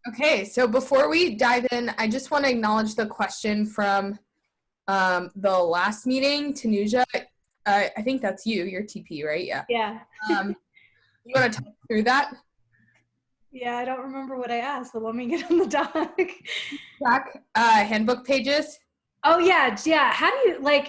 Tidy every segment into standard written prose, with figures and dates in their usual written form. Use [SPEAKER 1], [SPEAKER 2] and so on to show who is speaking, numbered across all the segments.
[SPEAKER 1] Okay, so before we dive in, I just want to acknowledge the question from the last meeting, Tanuja. I think that's you, your TP, right? Yeah.
[SPEAKER 2] Yeah.
[SPEAKER 1] You want to talk through that?
[SPEAKER 2] Yeah, I don't remember what I asked, but let me get on the doc.
[SPEAKER 1] Track handbook pages.
[SPEAKER 2] Oh yeah, yeah. How do you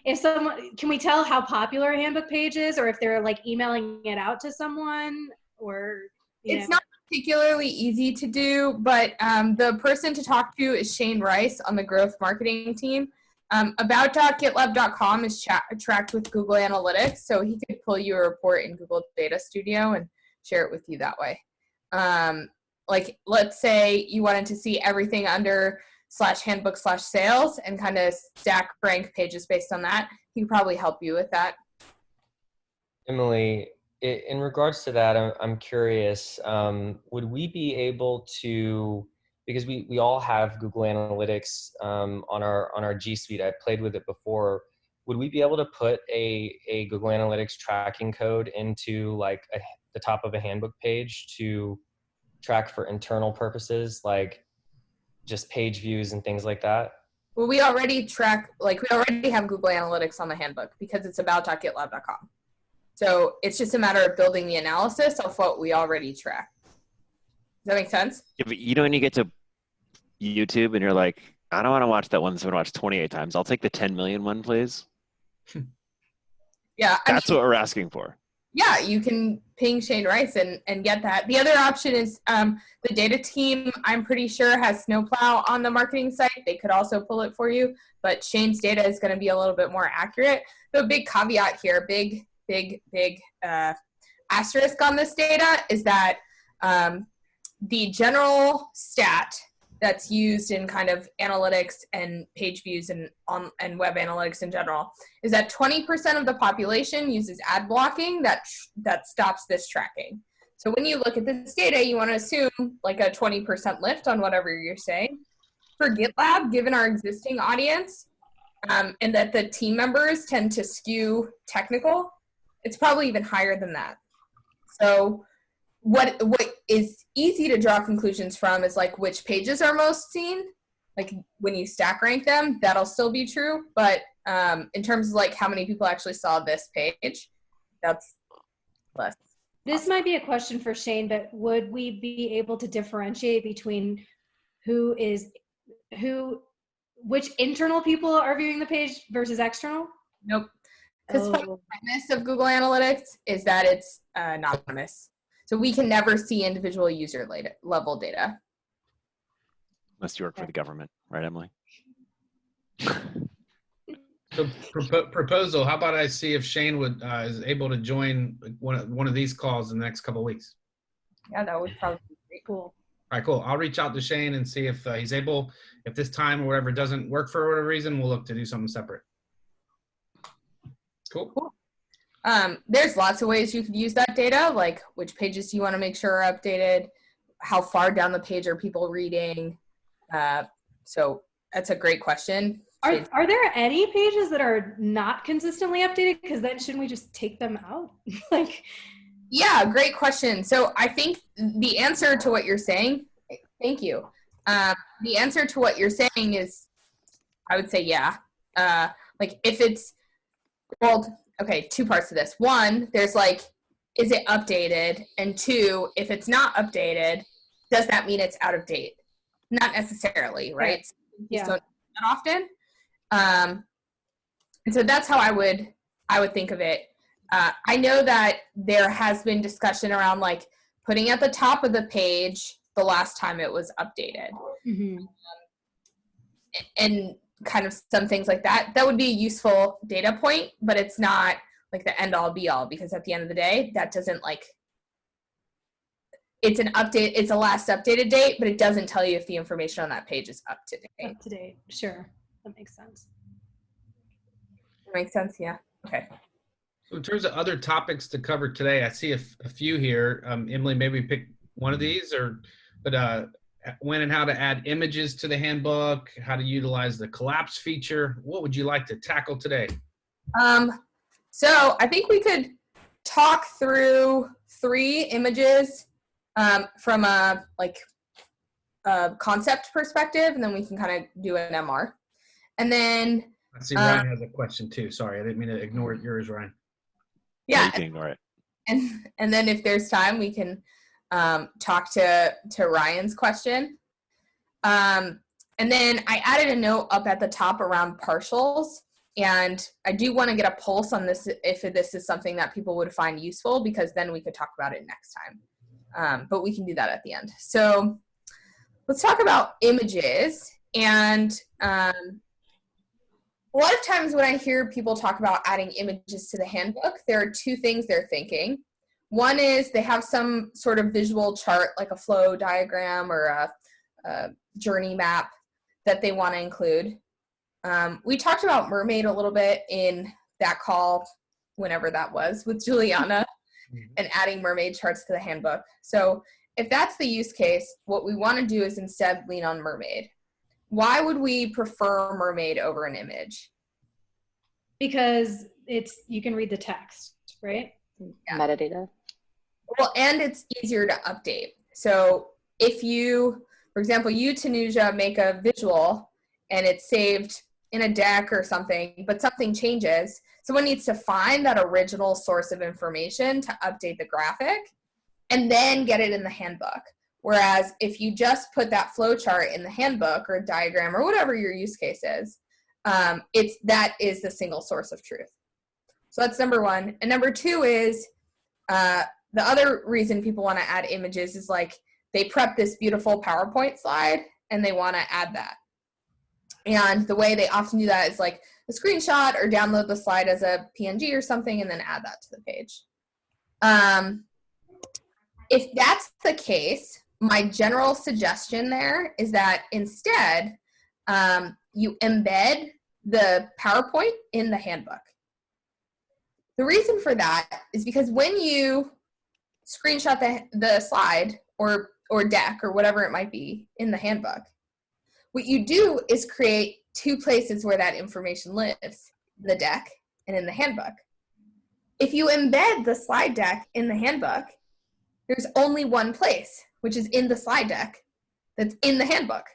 [SPEAKER 2] if someone can we tell how popular a handbook page is, or if they're like emailing it out to someone, or
[SPEAKER 1] It's not particularly easy to do, but the person to talk to is Shane Rice on the growth marketing team. About.gitlab.com is tracked with Google Analytics, so he could pull you a report in Google Data Studio and share it with you that way. Like, let's say you wanted to see everything under /handbook/sales and kind of stack rank pages based on that. He could probably help you with that.
[SPEAKER 3] Emily, in regards to that, I'm curious, would we be able to, because we all have Google Analytics on our G Suite, I've played with it before, would we be able to put a Google Analytics tracking code into like the top of a handbook page to track for internal purposes, like just page views and things like that?
[SPEAKER 1] Well, we already track, we already have Google Analytics on the handbook because it's about.gitlab.com. So it's just a matter of building the analysis of what we already track. Does that make sense?
[SPEAKER 4] Yeah, but you know when you get to YouTube and you're like, I don't want to watch that one that's been watched 28 times. I'll take the 10 million one, please.
[SPEAKER 1] Yeah.
[SPEAKER 4] That's what we're asking for.
[SPEAKER 1] Yeah, you can ping Shane Rice and get that. The other option is the data team, I'm pretty sure, has Snowplow on the marketing site. They could also pull it for you, but Shane's data is going to be a little bit more accurate. The big caveat here, big asterisk on this data is that the general stat that's used in kind of analytics and page views and web analytics in general is that 20% of the population uses ad blocking that stops this tracking. So when you look at this data, you want to assume like a 20% lift on whatever you're saying. For GitLab, given our existing audience and that the team members tend to skew technical, it's probably even higher than that. So what is easy to draw conclusions from is like which pages are most seen. Like when you stack rank them, that'll still be true. But in terms of like how many people actually saw this page, that's less.
[SPEAKER 2] This might be a question for Shane, but would we be able to differentiate between which internal people are viewing the page versus external?
[SPEAKER 1] Nope. Because the premise of Google Analytics is that it's anonymous. So we can never see individual user level data.
[SPEAKER 4] Unless you work for the government, right, Emily?
[SPEAKER 5] So proposal, how about I see if Shane is able to join one of these calls in the next couple of weeks?
[SPEAKER 1] Yeah, that would probably be pretty cool.
[SPEAKER 5] All right, cool. I'll reach out to Shane and see if he's able, if this time or whatever doesn't work for whatever reason, we'll look to do something separate. Cool.
[SPEAKER 1] There's lots of ways you could use that data, like which pages do you want to make sure are updated, how far down the page are people reading. So that's a great question.
[SPEAKER 2] Are there any pages that are not consistently updated? Because then shouldn't we just take them out?
[SPEAKER 1] Yeah, great question. So I think the answer to what you're saying, thank you. The answer to what you're saying is, I would say, yeah. Like if it's, well, okay, two parts to this. One, there's like, is it updated? And two, if it's not updated, does that mean it's out of date? Not necessarily, right?
[SPEAKER 2] Yeah.
[SPEAKER 1] So not often. And so that's how I would think of it. I know that there has been discussion around like putting at the top of the page the last time it was updated.
[SPEAKER 2] Mm-hmm.
[SPEAKER 1] And kind of some things like that. That would be a useful data point, but it's not like the end all be all, because at the end of the day, that doesn't like, it's an update, it's a last updated date, but it doesn't tell you if the information on that page is up to date.
[SPEAKER 2] Up to date, sure. That makes sense.
[SPEAKER 1] That makes sense, yeah. Okay.
[SPEAKER 5] So in terms of other topics to cover today, I see a few here. Emily, maybe pick one of these, but when and how to add images to the handbook, how to utilize the collapse feature. What would you like to tackle today?
[SPEAKER 1] So I think we could talk through 3 images from a like concept perspective, and then we can kind of do an MR. And then
[SPEAKER 5] I see Ryan has a question too. Sorry, I didn't mean to ignore yours, Ryan.
[SPEAKER 1] yeah,
[SPEAKER 4] you can ignore it.
[SPEAKER 1] and then if there's time, we can talk to Ryan's question. And then I added a note up at the top around partials, and I do want to get a pulse on this if this is something that people would find useful, because then we could talk about it next time. But we can do that at the end. So let's talk about images. And a lot of times when I hear people talk about adding images to the handbook, there are two things they're thinking. One is they have some sort of visual chart, like a flow diagram or a journey map that they want to include. We talked about Mermaid a little bit in that call, whenever that was, with Juliana, and adding Mermaid charts to the handbook. So if that's the use case, what we want to do is instead lean on Mermaid. Why would we prefer Mermaid over an image?
[SPEAKER 2] Because you can read the text, right?
[SPEAKER 6] Yeah. Metadata.
[SPEAKER 1] Well, and it's easier to update. So if you, for example, you, Tanuja, make a visual and it's saved in a deck or something, but something changes, someone needs to find that original source of information to update the graphic and then get it in the handbook. Whereas if you just put that flow chart in the handbook or diagram or whatever your use case is, that is the single source of truth. So that's number one. And number two is the other reason people want to add images is like they prep this beautiful PowerPoint slide and they want to add that. And the way they often do that is like a screenshot or download the slide as a PNG or something and then add that to the page. If that's the case, my general suggestion there is that instead you embed the PowerPoint in the handbook. The reason for that is because when you screenshot the slide or deck or whatever it might be in the handbook, what you do is create two places where that information lives, the deck and in the handbook. If you embed the slide deck in the handbook, there's only one place, which is in the slide deck that's in the handbook.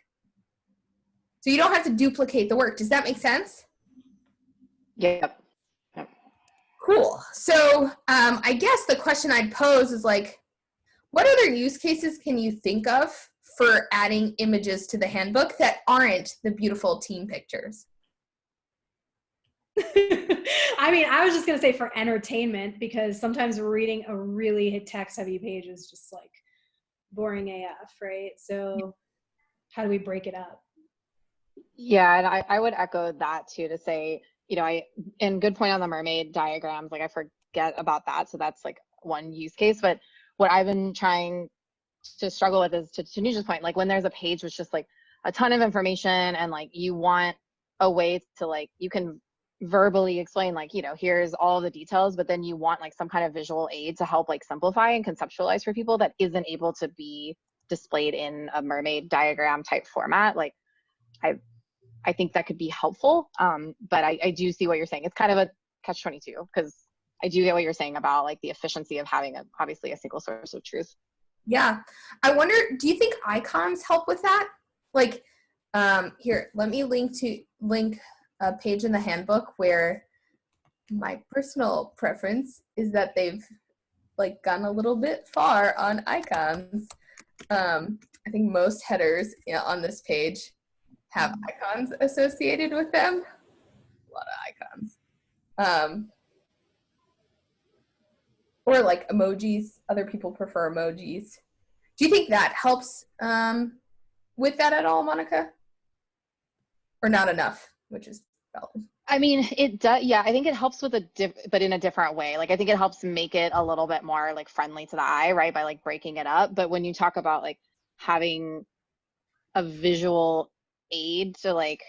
[SPEAKER 1] So you don't have to duplicate the work. Does that make sense?
[SPEAKER 6] Yep.
[SPEAKER 1] Cool. So I guess the question I'd pose is like, what other use cases can you think of for adding images to the handbook that aren't the beautiful team pictures?
[SPEAKER 2] I mean, I was just going to say for entertainment, because sometimes reading a really text-heavy page is just like boring AF, right? So how do we break it up?
[SPEAKER 6] Yeah, and I would echo that too, to say, and good point on the mermaid diagrams, like I forget about that. So that's like one use case. But what I've been trying to struggle with is to Tanuja's point, like when there's a page with just like a ton of information and like you want a way to like, you can verbally explain like, here's all the details, but then you want like some kind of visual aid to help like simplify and conceptualize for people that isn't able to be displayed in a mermaid diagram type format. Like I think that could be helpful. But I do see what you're saying. It's kind of a catch-22, because I do get what you're saying about like the efficiency of having obviously a single source of truth.
[SPEAKER 1] Yeah. I wonder, do you think icons help with that? Like, here, let me link a page in the handbook where my personal preference is that they've like gone a little bit far on icons. I think most headers on this page have icons associated with them. A lot of icons. Or like emojis. Other people prefer emojis. Do you think that helps with that at all, Monica? Or not enough, which is valid.
[SPEAKER 6] I mean, it does. Yeah, I think it helps with but in a different way. Like, I think it helps make it a little bit more like friendly to the eye, right? By like breaking it up. But when you talk about like having a visual aid to like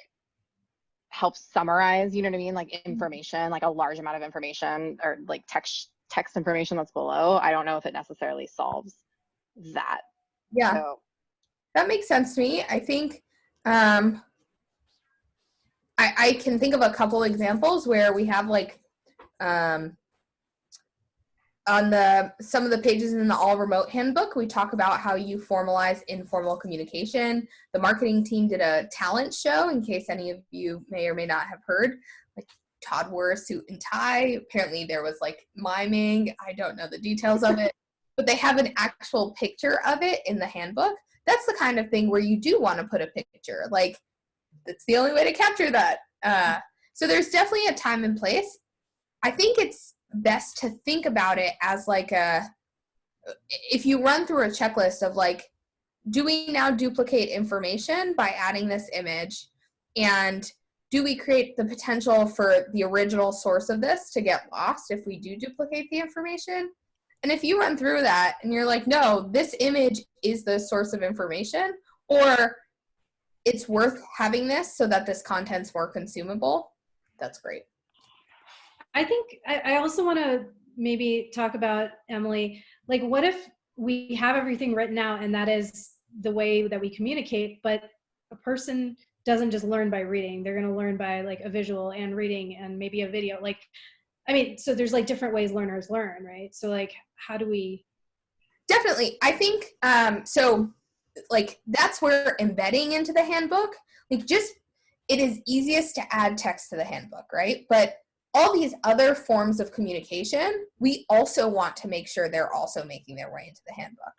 [SPEAKER 6] help summarize, you know what I mean? Like information, like a large amount of information or like text information that's below, I don't know if it necessarily solves that.
[SPEAKER 1] Yeah,
[SPEAKER 6] so
[SPEAKER 1] that makes sense to me. I think I can think of a couple examples where we have like a on some of the pages in the all remote handbook, we talk about how you formalize informal communication. The marketing team did a talent show, in case any of you may or may not have heard. Like Todd wore a suit and tie. Apparently there was like miming. I don't know the details of it, but they have an actual picture of it in the handbook. That's the kind of thing where you do want to put a picture. Like that's the only way to capture that. So there's definitely a time and place. I think it's best to think about it as like if you run through a checklist of like, do we now duplicate information by adding this image? And do we create the potential for the original source of this to get lost if we do duplicate the information? And if you run through that and you're like, no, this image is the source of information, or it's worth having this so that this content's more consumable, that's great.
[SPEAKER 2] I think I also want to maybe talk about, Emily, like what if we have everything written out and that is the way that we communicate, but a person doesn't just learn by reading. They're going to learn by like a visual and reading and maybe a video. Like, I mean, so there's like different ways learners learn, right? So like, how do we?
[SPEAKER 1] Definitely. I think, so like that's where embedding into the handbook, like just, it is easiest to add text to the handbook, right? But all these other forms of communication, we also want to make sure they're also making their way into the handbook.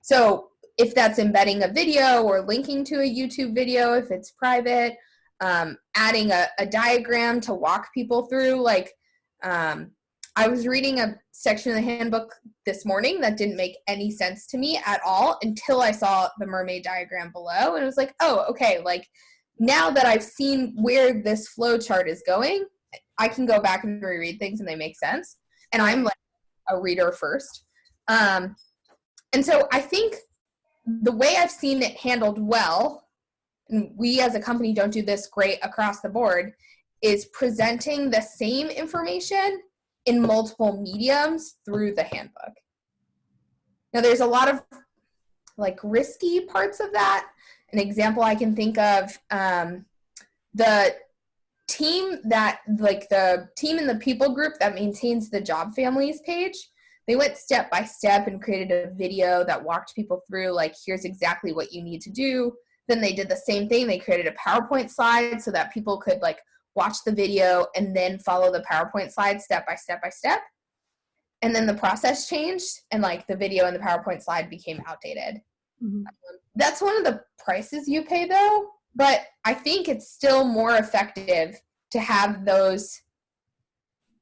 [SPEAKER 1] So if that's embedding a video or linking to a YouTube video, if it's private, adding a diagram to walk people through, like I was reading a section of the handbook this morning that didn't make any sense to me at all until I saw the mermaid diagram below. And it was like, oh, okay, like now that I've seen where this flow chart is going, I can go back and reread things and they make sense. And I'm like a reader first. And so I think the way I've seen it handled well, and we as a company don't do this great across the board, is presenting the same information in multiple mediums through the handbook. Now there's a lot of like risky parts of that. An example I can think of, the team that like the team in the people group that maintains the job families page, they went step by step and created a video that walked people through like, here's exactly what you need to do. Then they did the same thing. They created a PowerPoint slide so that people could like watch the video and then follow the PowerPoint slide step by step by step. And then the process changed and like the video and the PowerPoint slide became outdated. Mm-hmm. That's one of the prices you pay though, but I think it's still more effective to have those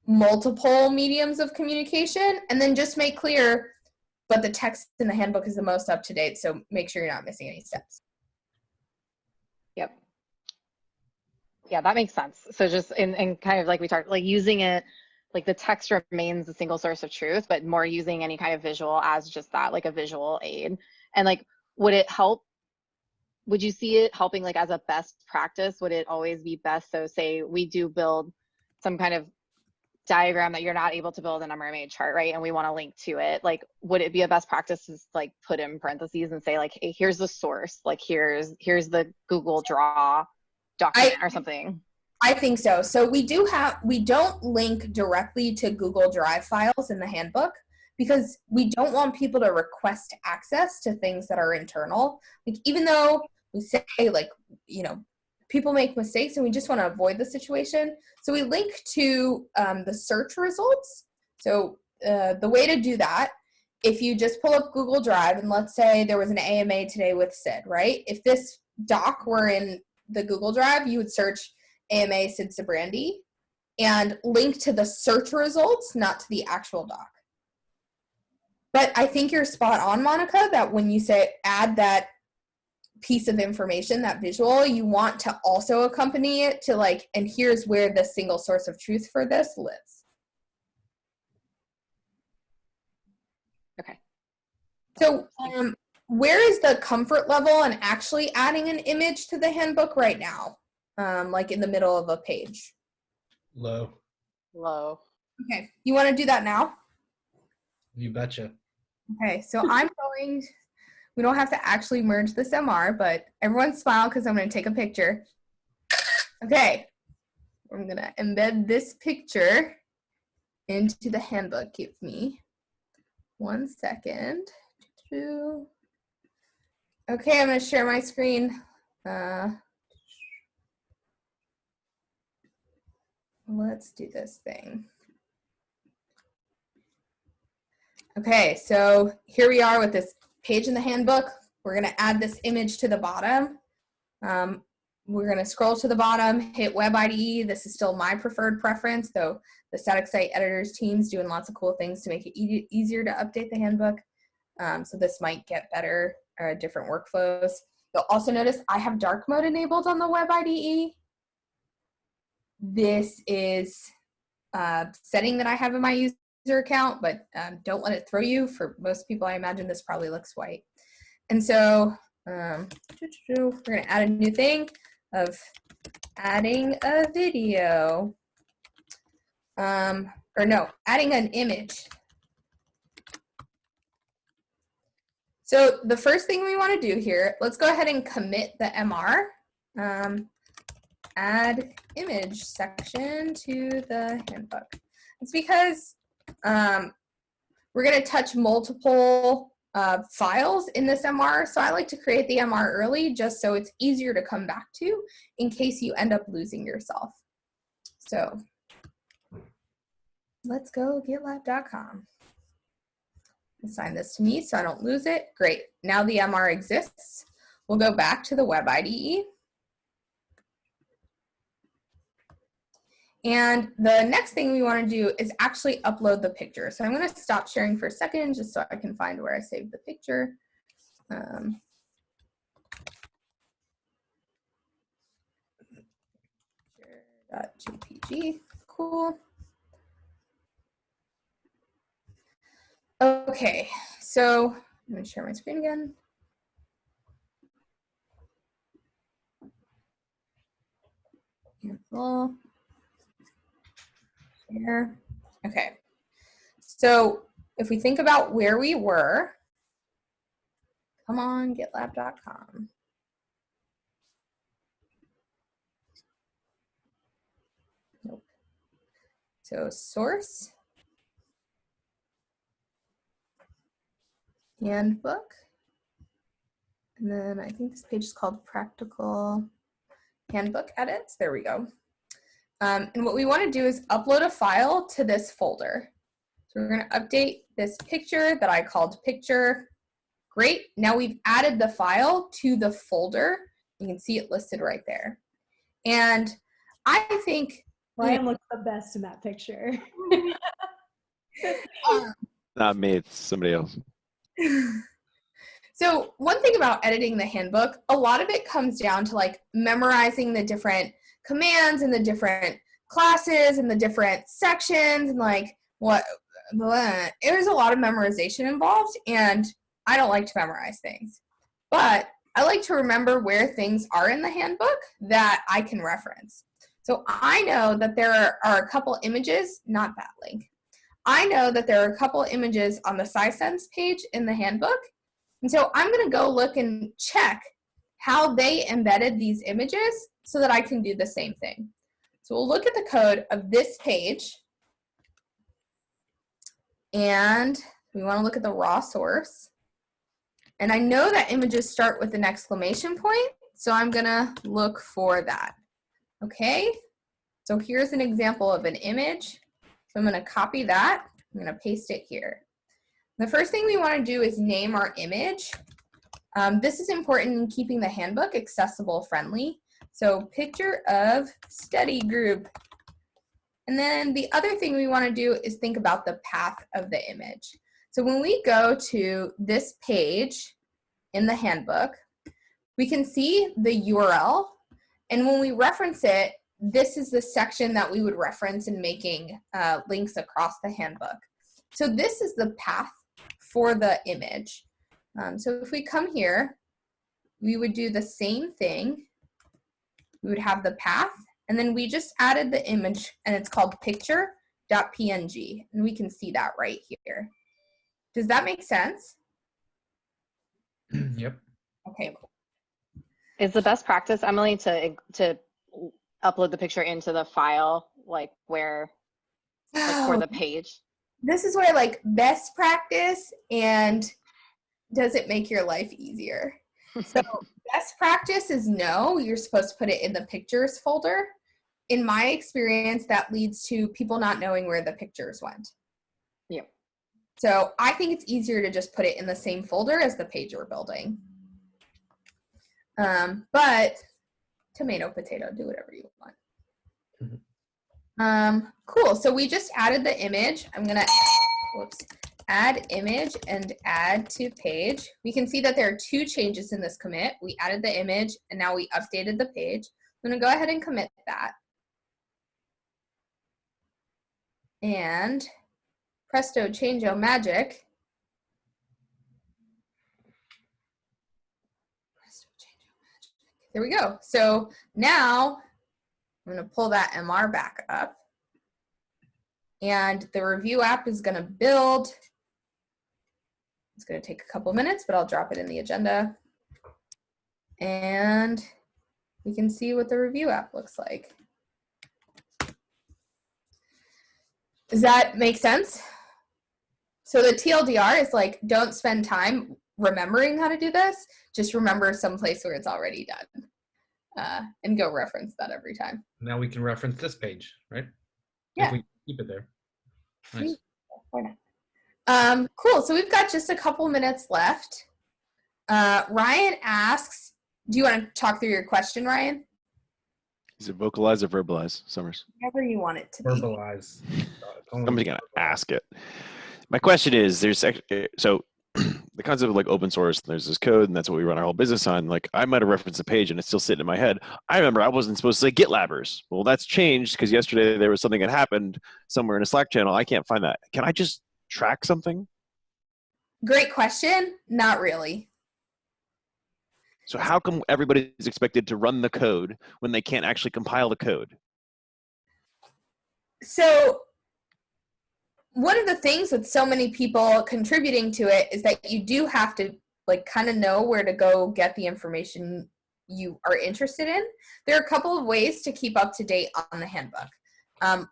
[SPEAKER 1] multiple mediums of communication and then just make clear, but the text in the handbook is the most up to date, so make sure you're not missing any steps.
[SPEAKER 6] Yep. Yeah, that makes sense. So just in kind of like we talked, like using it, like the text remains the single source of truth, but more using any kind of visual as just that, like a visual aid. And like, would it help? Would you see it helping like as a best practice? Would it always be best? So say we do build some kind of diagram that you're not able to build in a mermaid chart, right? And we want to link to it. Like, would it be a best practice to like put in parentheses and say like, hey, here's the source, like here's the Google Draw document or something?
[SPEAKER 1] I think so. So we don't link directly to Google Drive files in the handbook because we don't want people to request access to things that are internal. Like even though we say like, you know, people make mistakes and we just want to avoid the situation. So we link to the search results. So the way to do that, if you just pull up Google Drive and let's say there was an AMA today with Sid, right? If this doc were in the Google Drive, you would search AMA Sid Sabrandi and link to the search results, not to the actual doc. But I think you're spot on, Monica, that when you say add that piece of information, that visual, you want to also accompany it to like, and here's where the single source of truth for this lives.
[SPEAKER 6] Okay.
[SPEAKER 1] So where is the comfort level in actually adding an image to the handbook right now? Like in the middle of a page?
[SPEAKER 5] Low.
[SPEAKER 6] Low.
[SPEAKER 1] Okay, you want to do that now?
[SPEAKER 5] You betcha.
[SPEAKER 1] Okay, so I'm going, we don't have to actually merge this MR, but everyone smile because I'm going to take a picture. Okay, I'm going to embed this picture into the handbook. Give me 1 second. Okay, I'm going to share my screen. Let's do this thing. Okay, so here we are with this page in the handbook. We're going to add this image to the bottom. We're going to scroll to the bottom, hit Web IDE. This is still my preferred preference, though the static site editors team's doing lots of cool things to make it easier to update the handbook. So this might get better or different workflows. You'll also notice I have dark mode enabled on the Web IDE. This is a setting that I have in my user account, but don't let it throw you. For most people, I imagine this probably looks white. And so we're going to add a new thing of adding a video. Or no, adding an image. So the first thing we want to do here, let's go ahead and commit the MR. Add image section to the handbook. It's because we're going to touch multiple files in this MR, so I like to create the MR early just so it's easier to come back to in case you end up losing yourself. So let's go GitLab.com. Assign this to me so I don't lose it. Great. Now the MR exists. We'll go back to the Web IDE. And the next thing we want to do is actually upload the picture. So I'm going to stop sharing for a second just so I can find where I saved the picture. .jpg, cool. Okay, so I'm going to share my screen again. Cancel. Share. Okay, so if we think about where we were, come on, GitLab.com. Nope. So source, handbook, and then I think this page is called Practical Handbook Edits. There we go. And what we want to do is upload a file to this folder. So we're going to update this picture that I called picture. Great. Now we've added the file to the folder. You can see it listed right there. And I think
[SPEAKER 2] Ryan looks the best in that picture.
[SPEAKER 4] Not me, it's somebody else.
[SPEAKER 1] So one thing about editing the handbook, a lot of it comes down to like memorizing the different commands and the different classes and the different sections and like there's a lot of memorization involved, and I don't like to memorize things. But I like to remember where things are in the handbook that I can reference. So I know that there are a couple images, not that link. I know that there are a couple images on the SciSense page in the handbook. And so I'm going to go look and check how they embedded these images so that I can do the same thing. So we'll look at the code of this page. And we want to look at the raw source. And I know that images start with an exclamation point, so I'm going to look for that. Okay, so here's an example of an image. So I'm going to copy that. I'm going to paste it here. The first thing we want to do is name our image. This is important in keeping the handbook accessible friendly. So picture of study group. And then the other thing we want to do is think about the path of the image. So when we go to this page in the handbook, we can see the URL. And when we reference it, this is the section that we would reference in making links across the handbook. So this is the path for the image. So if we come here, we would do the same thing. We would have the path, and then we just added the image, and it's called picture.png, and we can see that right here. Does that make sense?
[SPEAKER 5] Yep.
[SPEAKER 1] Okay, cool.
[SPEAKER 6] Is the best practice, Emily, to upload the picture into the file, like where, like for the page?
[SPEAKER 1] this is where like best practice and does it make your life easier? So best practice is no, you're supposed to put it in the pictures folder. In my experience, that leads to people not knowing where the pictures went.
[SPEAKER 6] Yep.
[SPEAKER 1] So I think it's easier to just put it in the same folder as the page we're building. But tomato, potato, do whatever you want. Cool, so we just added the image. I'm gonna, add image and add to page. We can see that there are 2 changes in this commit. We added the image and now we updated the page. I'm gonna go ahead and commit that. And presto changeo magic. There we go. So now I'm going to pull that MR back up. And the review app is going to build. It's going to take a couple minutes, but I'll drop it in the agenda. And we can see what the review app looks like. Does that make sense? So the TLDR is like, don't spend time remembering how to do this. Just remember someplace where it's already done. And go reference that every time.
[SPEAKER 5] Now we can reference this page, right?
[SPEAKER 1] Yeah.
[SPEAKER 5] If we keep it there. Nice.
[SPEAKER 1] Why not? Cool, so we've got just a couple minutes left. Ryan asks, do you want to talk through your question, Ryan?
[SPEAKER 4] Is it vocalize or verbalize, Summers?
[SPEAKER 1] Whatever you want it to be.
[SPEAKER 5] Verbalize.
[SPEAKER 4] Somebody's gonna ask it. My question is, so the concept of like open source, there's this code, and that's what we run our whole business on. Like, I might have referenced a page, and it's still sitting in my head. I remember I wasn't supposed to say GitLabbers. Well, that's changed because yesterday there was something that happened somewhere in a Slack channel. I can't find that. Can I just track something?
[SPEAKER 1] Great question. Not really.
[SPEAKER 4] So how come everybody is expected to run the code when they can't actually compile the code?
[SPEAKER 1] So one of the things with so many people contributing to it is that you do have to like kind of know where to go get the information you are interested in. There are a couple of ways to keep up to date on the handbook.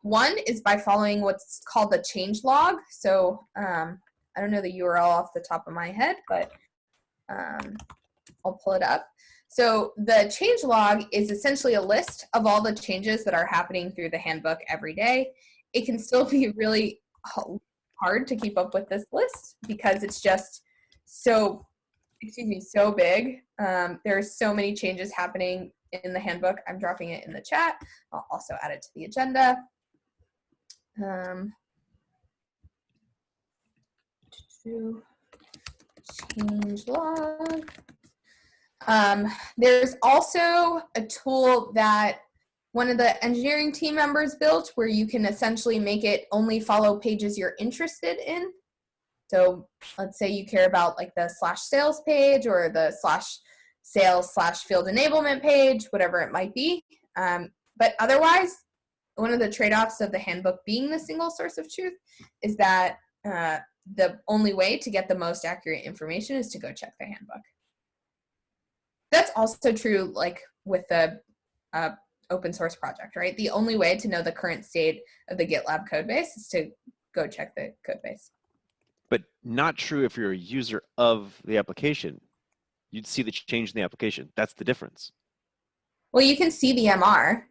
[SPEAKER 1] One is by following what's called the change log. So I don't know the URL off the top of my head, but I'll pull it up. So the change log is essentially a list of all the changes that are happening through the handbook every day. It can still be really hard to keep up with this list because it's just so big. There's so many changes happening in the handbook. I'm dropping it in the chat. I'll also add it to the agenda. Change log. There's also a tool that one of the engineering team members built where you can essentially make it only follow pages you're interested in. So let's say you care about like the /sales page or the /sales/field enablement page, whatever it might be. But otherwise, one of the trade-offs of the handbook being the single source of truth is that the only way to get the most accurate information is to go check the handbook. That's also true like with the open source project, right? The only way to know the current state of the GitLab codebase is to go check the codebase.
[SPEAKER 4] But not true if you're a user of the application. You'd see the change in the application. That's the difference.
[SPEAKER 1] Well, you can see the MR.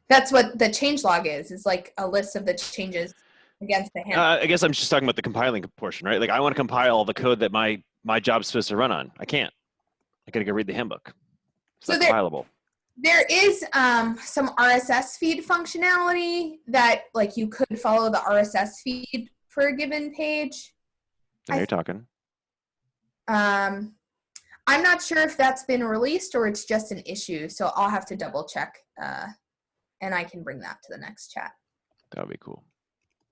[SPEAKER 1] That's what the change log is like a list of the changes against the handbook.
[SPEAKER 4] I guess I'm just talking about the compiling portion, right? Like I want to compile the code that my job's supposed to run on. I can't. I gotta go read the handbook. It's not compilable.
[SPEAKER 1] There is some RSS feed functionality that like you could follow the RSS feed for a given page.
[SPEAKER 4] Now you're talking.
[SPEAKER 1] I'm not sure if that's been released or it's just an issue, so I'll have to double check and I can bring that to the next chat.
[SPEAKER 4] That would be cool.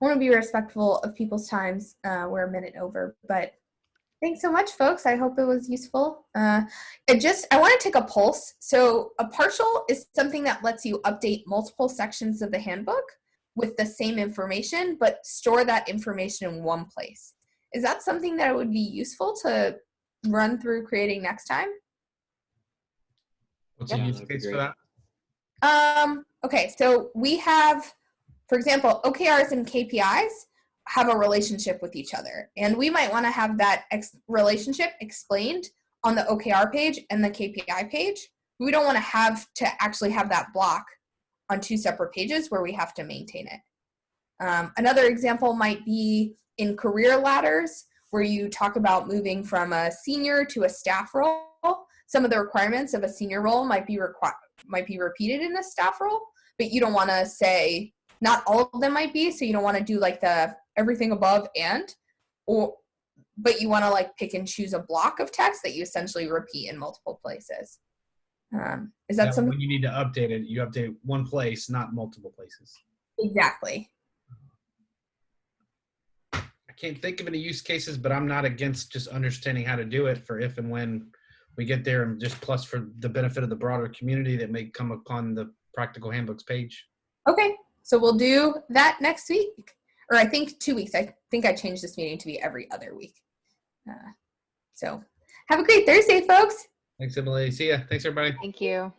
[SPEAKER 1] I want to be respectful of people's times. We're a minute over, but thanks so much, folks. I hope it was useful. I want to take a pulse. So a partial is something that lets you update multiple sections of the handbook with the same information, but store that information in one place. Is that something that would be useful to run through creating next time?
[SPEAKER 5] What's the use case for that?
[SPEAKER 1] Okay, so we have, for example, OKRs and KPIs have a relationship with each other. And we might want to have that relationship explained on the OKR page and the KPI page. We don't want to actually have that block on two separate pages where we have to maintain it. Another example might be in career ladders, where you talk about moving from a senior to a staff role. Some of the requirements of a senior role might be repeated in a staff role, but you don't want to say, not all of them might be, so you don't want to do like the everything above but you want to like pick and choose a block of text that you essentially repeat in multiple places. Is that something?
[SPEAKER 5] When you need to update it, you update one place, not multiple places.
[SPEAKER 1] Exactly.
[SPEAKER 5] I can't think of any use cases, but I'm not against just understanding how to do it for if and when we get there, and just plus for the benefit of the broader community that may come upon the practical handbooks page.
[SPEAKER 1] Okay, so we'll do that next week, or I think 2 weeks. I think I changed this meeting to be every other week. So have a great Thursday, folks.
[SPEAKER 5] Thanks, Emily. See ya. Thanks, everybody.
[SPEAKER 6] Thank you.